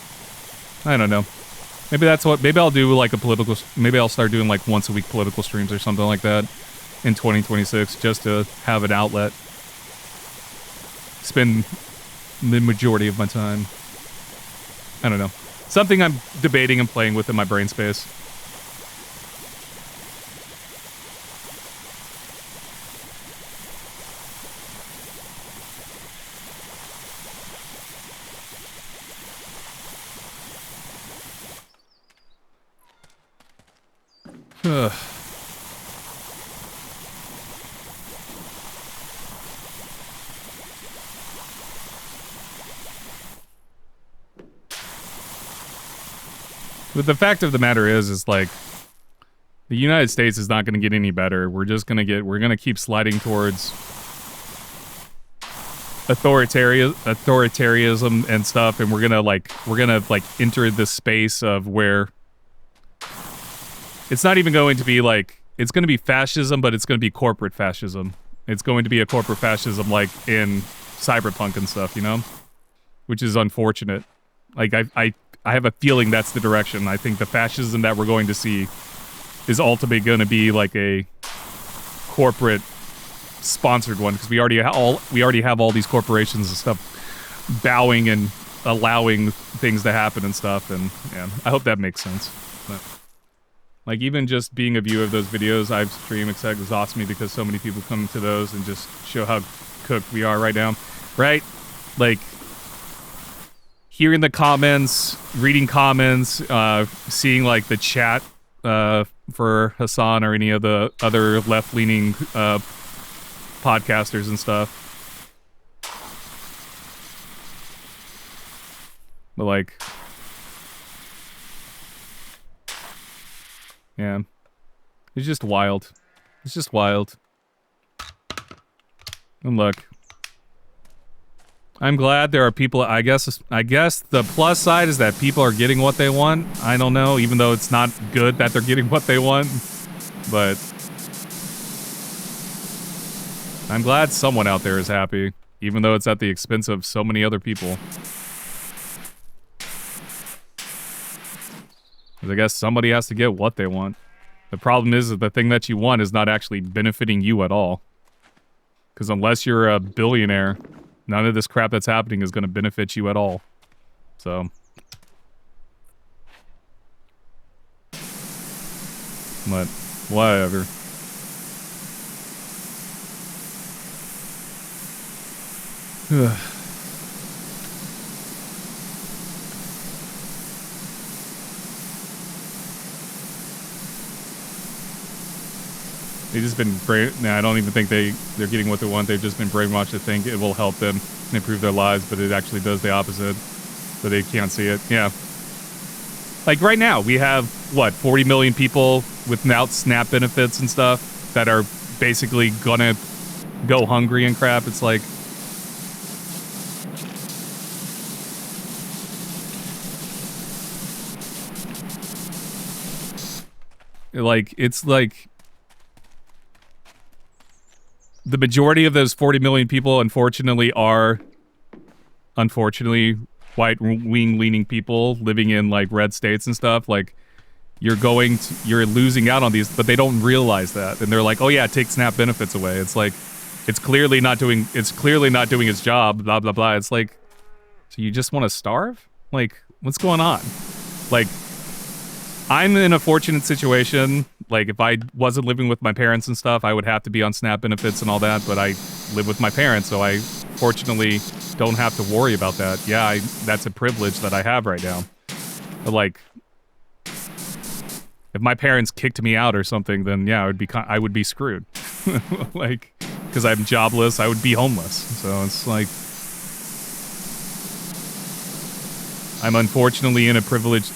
I don't know. Maybe that's what. Maybe I'll do like a political. Maybe I'll start doing like once a week political streams or something like that in 2026, just to have an outlet. Spend the majority of my time. I don't know. Something I'm debating and playing with in my brain space. But the fact of the matter is like, the United States is not going to get any better. We're going to keep sliding towards authoritarianism and stuff, and we're gonna enter this space of where it's not even going to be like, it's going to be fascism, but it's going to be corporate fascism. It's going to be a corporate fascism like in Cyberpunk and stuff, you know? Which is unfortunate. Like, I have a feeling that's the direction. I think the fascism that we're going to see is ultimately going to be like a corporate sponsored one, because we already have all these corporations and stuff bowing and allowing things to happen and stuff, and yeah, I hope that makes sense. But, like, even just being a viewer of those videos I've streamed exhausts me, because so many people come to those and just show how cooked we are right now, right? Like, hearing the comments, reading comments, seeing like the chat for Hassan or any of the other left-leaning podcasters and stuff. But like, yeah, it's just wild. It's just wild. And look, I'm glad there are people. I guess the plus side is that people are getting what they want. I don't know, even though it's not good that they're getting what they want, but I'm glad someone out there is happy, even though it's at the expense of so many other people. Because I guess somebody has to get what they want. The problem is that the thing that you want is not actually benefiting you at all. Because unless you're a billionaire, none of this crap that's happening is going to benefit you at all. So. But, whatever. They've just been I don't even think they're getting what they want. They've just been brainwashed to think it will help them and improve their lives, but it actually does the opposite. So they can't see it. Yeah. Like right now, we have, what, 40 million people without SNAP benefits and stuff that are basically gonna go hungry and crap. It's like, it's like the majority of those 40 million people, unfortunately, are unfortunately, white wing leaning people living in like red states and stuff, like you're losing out on these, but they don't realize that, and they're like, oh yeah, take SNAP benefits away. It's like it's clearly not doing its job, blah blah blah. It's like, so you just want to starve? Like, what's going on? Like, I'm in a fortunate situation. Like, if I wasn't living with my parents and stuff, I would have to be on SNAP benefits and all that, but I live with my parents, so I fortunately don't have to worry about that. Yeah, that's a privilege that I have right now. But like, if my parents kicked me out or something, then yeah, I would be screwed. Like, because I'm jobless, I would be homeless. So it's like, I'm fortunately in a privileged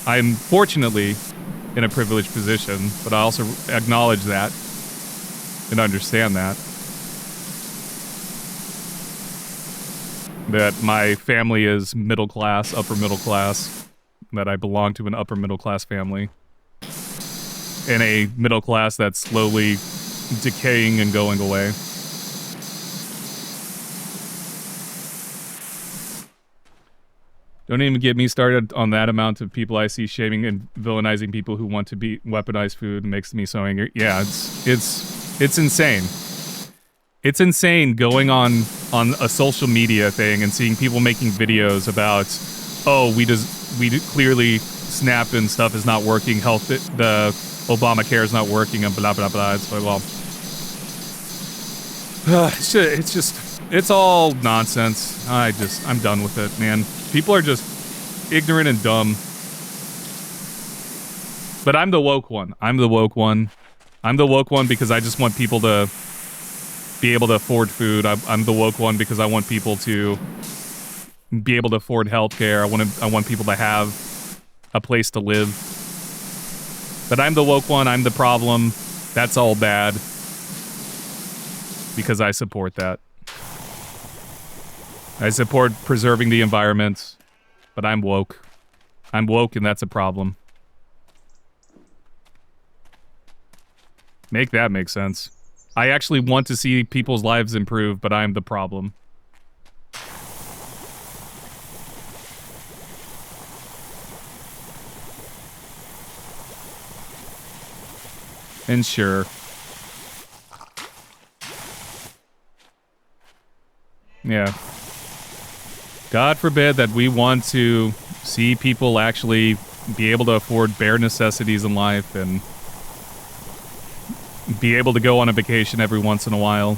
position, but I also acknowledge that and understand that my family is middle class, upper middle class, that I belong to an upper middle class family, in a middle class that's slowly decaying and going away. Don't even get me started on that amount of people I see shaming and villainizing people who want to be weaponized food. Makes me so angry. Yeah, it's insane. It's insane going on a social media thing and seeing people making videos about, oh, clearly SNAP and stuff is not working, the Obamacare is not working, and blah blah blah. It's like, well, it's all nonsense. I'm done with it, man. People are just ignorant and dumb. But I'm the woke one. I'm the woke one because I just want people to be able to afford food. I'm the woke one because I want people to be able to afford healthcare. I want people to have a place to live. But I'm the woke one. I'm the problem. That's all bad. Because I support that. I support preserving the environment, but I'm woke. I'm woke, and that's a problem. Make that make sense. I actually want to see people's lives improve, but I'm the problem. And sure. Yeah. God forbid that we want to see people actually be able to afford bare necessities in life and be able to go on a vacation every once in a while.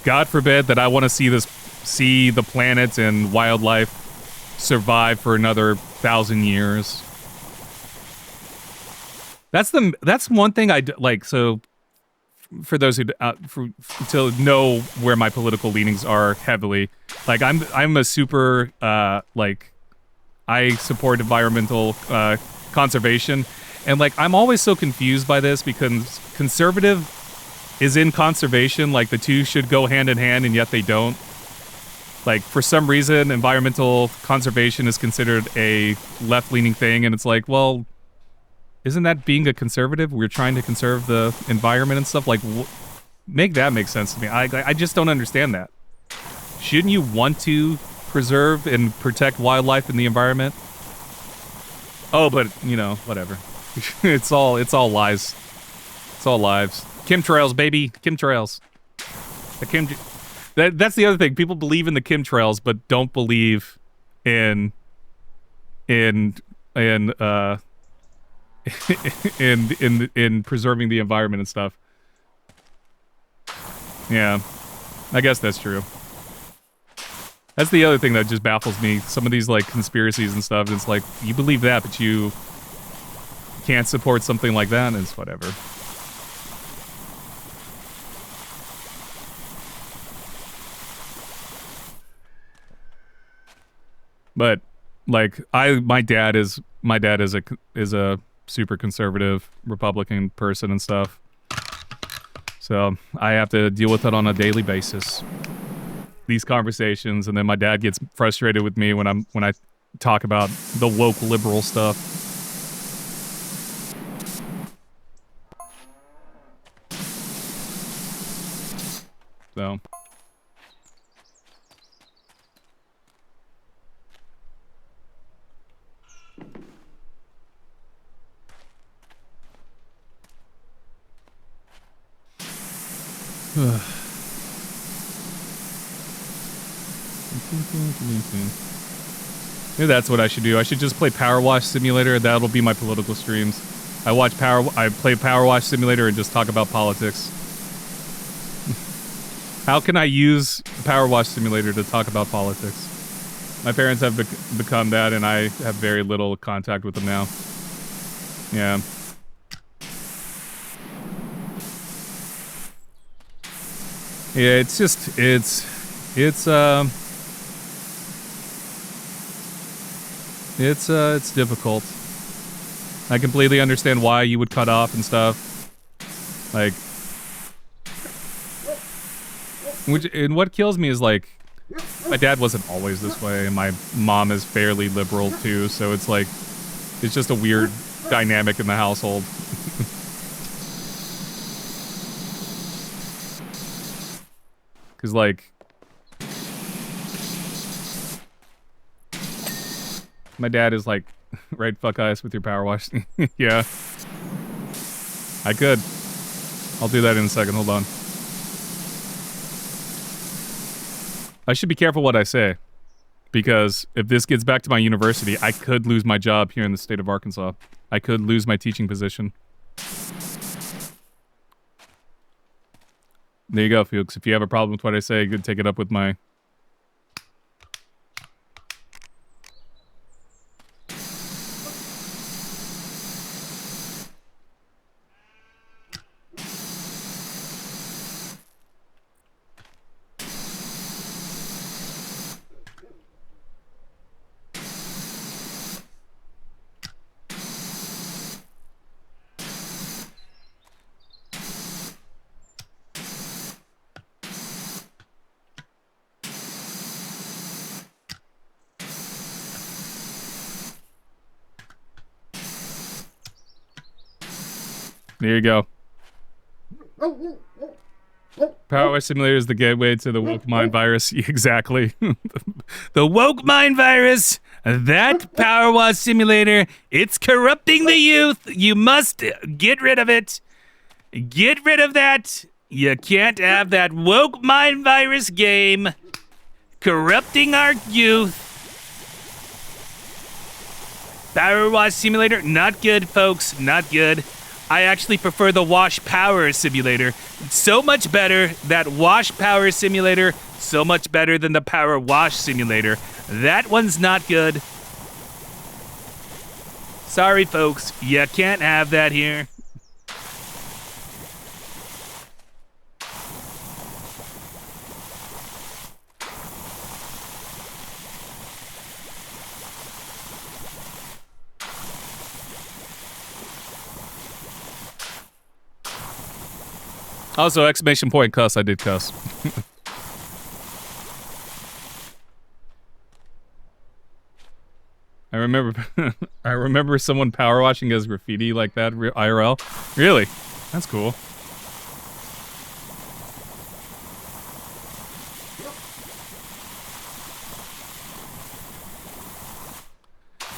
God forbid that I want to see the planet and wildlife survive for another 1,000 years. That's one thing I like. So, for those who to know where my political leanings are heavily, like I'm a super like I support environmental conservation, and like I'm always so confused by this because conservative is in conservation, like the two should go hand in hand, and yet they don't. Like, for some reason, environmental conservation is considered a left-leaning thing, and it's like, well, isn't that being a conservative? We're trying to conserve the environment and stuff. Like, make that make sense to me. I just don't understand that. Shouldn't you want to preserve and protect wildlife and the environment? Oh, but, you know, whatever. It's all lies. It's all lies. Chemtrails, baby. Chemtrails. That's the other thing. People believe in the chemtrails, but don't believe in preserving the environment and stuff. Yeah, I guess that's true. That's the other thing that just baffles me. Some of these like conspiracies and stuff. It's like you believe that, but you can't support something like that. And it's whatever. But like my dad is a super conservative Republican person and stuff. So I have to deal with it on a daily basis. These conversations, and then my dad gets frustrated with me when I talk about the woke liberal stuff. So. Maybe that's what I should do. I should just play PowerWash Simulator. That'll be my political streams. I play PowerWash Simulator and just talk about politics. How can I use PowerWash Simulator to talk about politics? My parents have become that, and I have very little contact with them now. Yeah. Yeah, it's just, it's difficult. I completely understand why you would cut off and stuff. Like, and what kills me is, like, my dad wasn't always this way, and my mom is fairly liberal too, so it's like, it's just a weird dynamic in the household. Because, like, my dad is like, right, fuck ice with your power wash. Yeah. I could. I'll do that in a second, hold on. I should be careful what I say, because if this gets back to my university, I could lose my job here in the state of Arkansas. I could lose my teaching position. There you go, folks. If you have a problem with what I say, you could take it up with my... There you go. PowerWash Simulator is the gateway to the woke mind virus. Exactly. The woke mind virus. That PowerWash Simulator. It's corrupting the youth. You must get rid of it. Get rid of that. You can't have that woke mind virus game corrupting our youth. PowerWash Simulator, not good, folks. Not good. I actually prefer the Wash Power Simulator. It's so much better. That Wash Power Simulator, so much better than the Power Wash Simulator. That one's not good. Sorry, folks. You can't have that here. Also, exclamation point cuss. I did cuss. I remember someone power washing as graffiti like that IRL. Really? That's cool.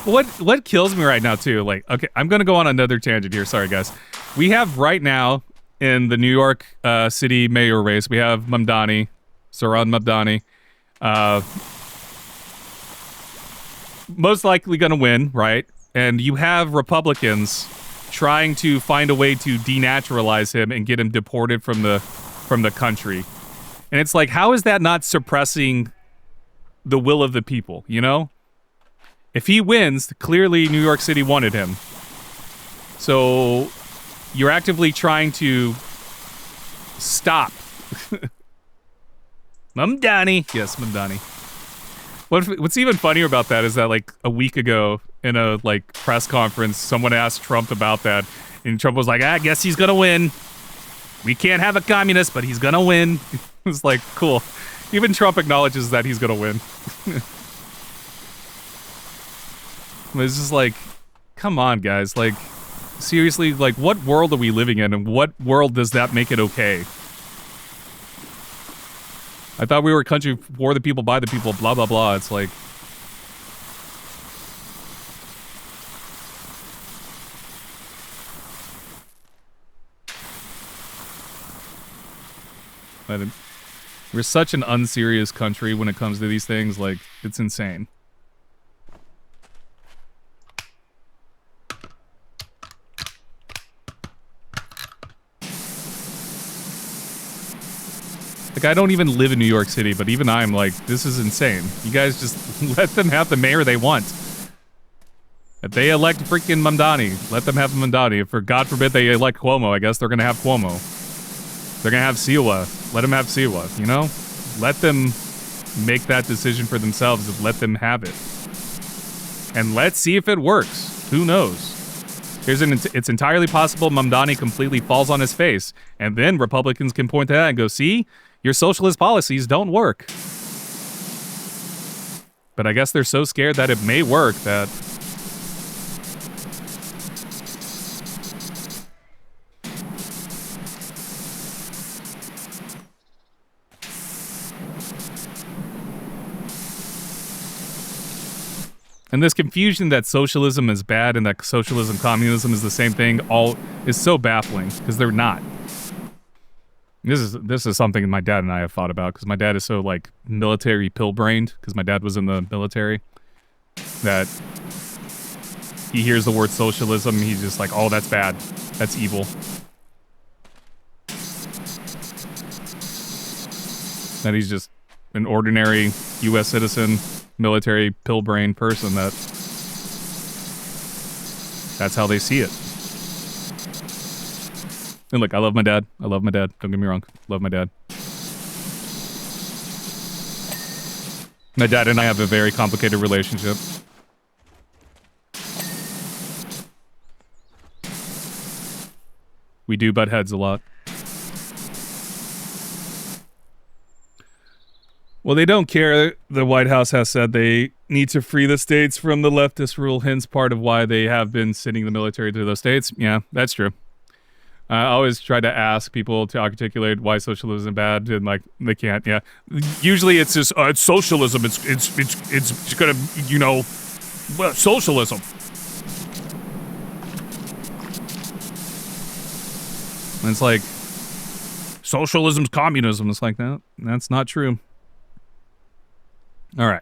What kills me right now too? Like, okay, I'm gonna go on another tangent here. Sorry, guys. We have right now, in the New York City mayor race, we have Mamdani, Saran Mamdani, most likely going to win, right? And you have Republicans trying to find a way to denaturalize him and get him deported from the country. And it's like, how is that not suppressing the will of the people, you know? If he wins, clearly New York City wanted him. So you're actively trying to stop. Mamdani. Yes, Mamdani. What's even funnier about that is that, like, a week ago in a, like, press conference, someone asked Trump about that, and Trump was like, I guess he's gonna win. We can't have a communist, but he's gonna win. It's like, cool. Even Trump acknowledges that he's gonna win. It's just like, come on, guys. Like, seriously, like, what world are we living in, and what world does that make it okay? I thought we were a country for the people, by the people, blah, blah, blah. It's like... We're such an unserious country when it comes to these things. Like, it's insane. Like, I don't even live in New York City, but even I'm like, this is insane. You guys just let them have the mayor they want. If they elect freaking Mamdani, let them have Mamdani. If, for God forbid, they elect Cuomo, I guess they're going to have Cuomo. They're going to have Siwa. Let them have Siwa, you know? Let them make that decision for themselves and let them have it. And let's see if it works. Who knows? It's entirely possible Mamdani completely falls on his face, and then Republicans can point to that and go, see? Your socialist policies don't work. But I guess they're so scared that it may work that... And this confusion that socialism is bad and that socialism, communism is the same thing, all is so baffling, because they're not. This is something my dad and I have thought about, because my dad is so, like, military pill-brained, because my dad was in the military, that he hears the word socialism, he's just like, oh, that's bad. That's evil. That he's just an ordinary U.S. citizen, military pill-brained person that's how they see it. And look, I love my dad. I love my dad. Don't get me wrong. Love my dad. My dad and I have a very complicated relationship. We do butt heads a lot. Well, they don't care. The White House has said they need to free the states from the leftist rule, hence part of why they have been sending the military to those states. Yeah, that's true. I always try to ask people to articulate why socialism is bad, and like they can't. Yeah, usually it's just it's socialism. It's gonna, you know, well, socialism. And it's like socialism's communism. It's like that. That's not true. All right.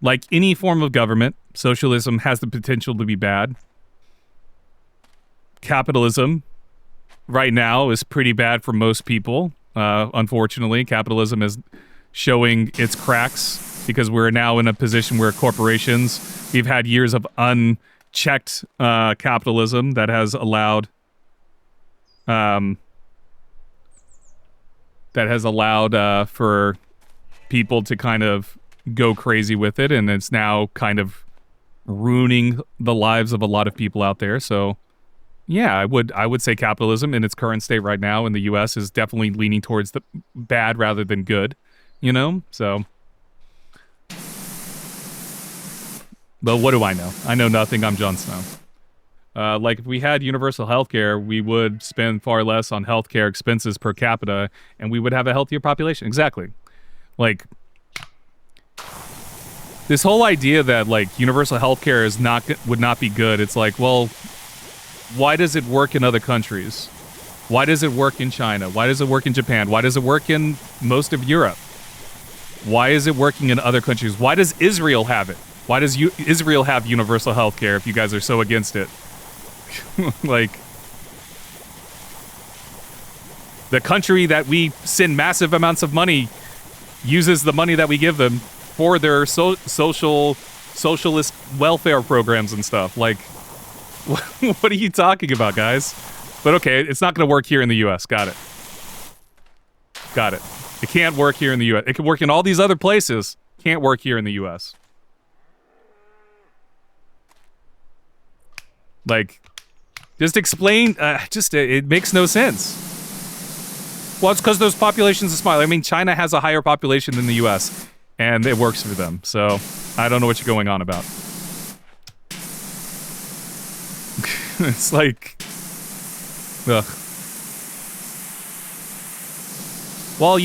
Like any form of government, socialism has the potential to be bad. Capitalism, right now, is pretty bad for most people. Unfortunately, capitalism is showing its cracks because we're now in a position where corporations, we've had years of unchecked capitalism that has allowed for people to kind of go crazy with it, and it's now kind of ruining the lives of a lot of people out there. So yeah, I would say capitalism in its current state right now in the US is definitely leaning towards the bad rather than good, you know? So, but what do I know? I know nothing. I'm Jon Snow. Like if we had universal healthcare, we would spend far less on healthcare expenses per capita, and we would have a healthier population. Exactly. Like this whole idea that like universal healthcare would not be good. It's like, well, why does it work in other countries? Why does it work in China? Why does it work in Japan? Why does it work in most of Europe? Why is it working in other countries? Why does Israel have it? Why does Israel have universal healthcare if you guys are so against it? Like, the country that we send massive amounts of money uses the money that we give them for their socialist welfare programs and stuff. Like, what are you talking about, guys? But okay, it's not going to work here in the U.S. Got it. Got it. It can't work here in the U.S. It can work in all these other places. Can't work here in the U.S. Like, just explain, it makes no sense. Well, it's because those populations are smaller. I mean, China has a higher population than the U.S., and it works for them. So, I don't know what you're going on about. It's like, Ugh. Well,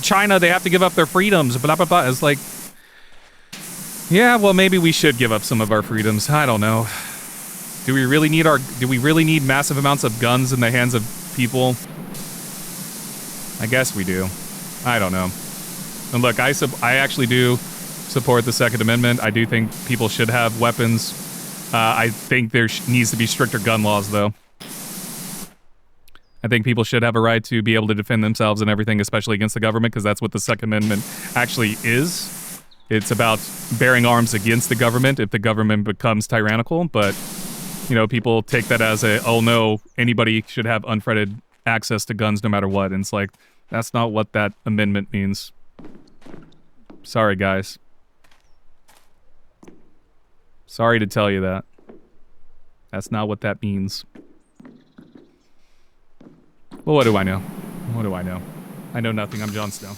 China, they have to give up their freedoms, blah, blah, blah. It's like, yeah, well, maybe we should give up some of our freedoms. I don't know. Do we really need massive amounts of guns in the hands of people? I guess we do. I don't know. And look, I actually do support the Second Amendment. I do think people should have weapons. I think there needs to be stricter gun laws, though. I think people should have a right to be able to defend themselves and everything, especially against the government, because that's what the Second Amendment actually is. It's about bearing arms against the government if the government becomes tyrannical. But, you know, people take that as oh no, anybody should have unfettered access to guns no matter what. And it's like, that's not what that amendment means. Sorry, guys. Sorry to tell you that. That's not what that means. Well, what do I know? What do I know? I know nothing. I'm Jon Snow.